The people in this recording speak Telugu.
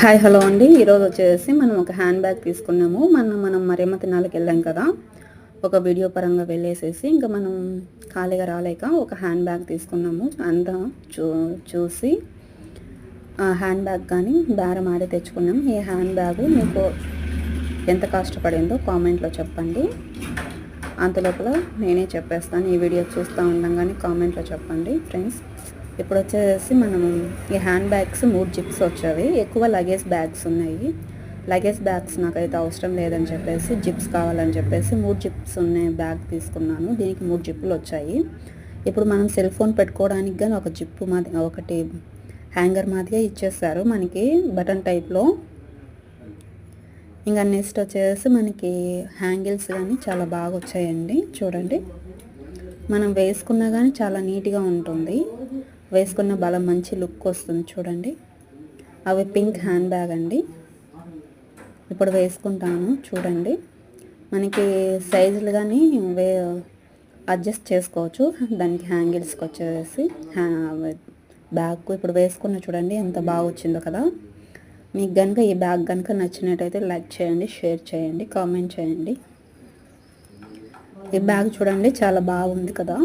హాయ్ హలో అండి. ఈరోజు వచ్చేసి మనం ఒక హ్యాండ్ బ్యాగ్ తీసుకున్నాము. మనం మరియమ్మ తినాలకి వెళ్ళాం కదా, ఒక వీడియో పరంగా వెళ్ళేసేసి ఇంకా మనం ఖాళీగా రాలేక ఒక హ్యాండ్ బ్యాగ్ తీసుకున్నాము. అంతా చూసి హ్యాండ్ బ్యాగ్ కానీ బేరం ఆడి తెచ్చుకున్నాం. ఈ హ్యాండ్ బ్యాగు మీకు ఎంత కష్టపడిందో కామెంట్లో చెప్పండి. అంతలోపల నేనే చెప్పేస్తాను. ఈ వీడియో చూస్తూ ఉండగానే కామెంట్లో చెప్పండి ఫ్రెండ్స్. ఇప్పుడు వచ్చేసి మనం ఈ హ్యాండ్ బ్యాగ్స్ 3 జిప్స్ వచ్చాయి. ఎక్కువ లగేజ్ బ్యాగ్స్ ఉన్నాయి. లగేజ్ బ్యాగ్స్ నాకైతే అవసరం లేదని చెప్పేసి జిప్స్ కావాలని చెప్పేసి 3 జిప్స్ ఉన్న బ్యాగ్ తీసుకున్నాను. దీనికి 3 జిప్పులు వచ్చాయి. ఇప్పుడు మనం సెల్ ఫోన్ పెట్టుకోవడానికి కానీ ఒక జిప్పు ఒకటి హ్యాంగర్ మాదిరిగా ఇచ్చేస్తారు మనకి బటన్ టైప్లో. ఇంకా నెక్స్ట్ వచ్చేసి మనకి హ్యాంగిల్స్ కానీ చాలా బాగా వచ్చాయండి. చూడండి, మనం వేసుకున్నా కానీ చాలా నీట్గా ఉంటుంది. వేసుకున్న బలం మంచి లుక్ వస్తుంది. చూడండి, అవి పింక్ హ్యాండ్ బ్యాగ్ అండి. ఇప్పుడు వేసుకుంటాను. చూడండి, మనకి సైజులు కానీ అడ్జస్ట్ చేసుకోవచ్చు. దానికి హ్యాంగిల్స్కి వచ్చేసి బ్యాగ్ ఇప్పుడు వేసుకున్న చూడండి ఎంత బాగా వచ్చిందో కదా. మీకు కనుక ఈ బ్యాగ్ కనుక నచ్చినట్టయితే లైక్ చేయండి, షేర్ చేయండి, కామెంట్ చేయండి. ఈ బ్యాగ్ చూడండి చాలా బాగుంది కదా.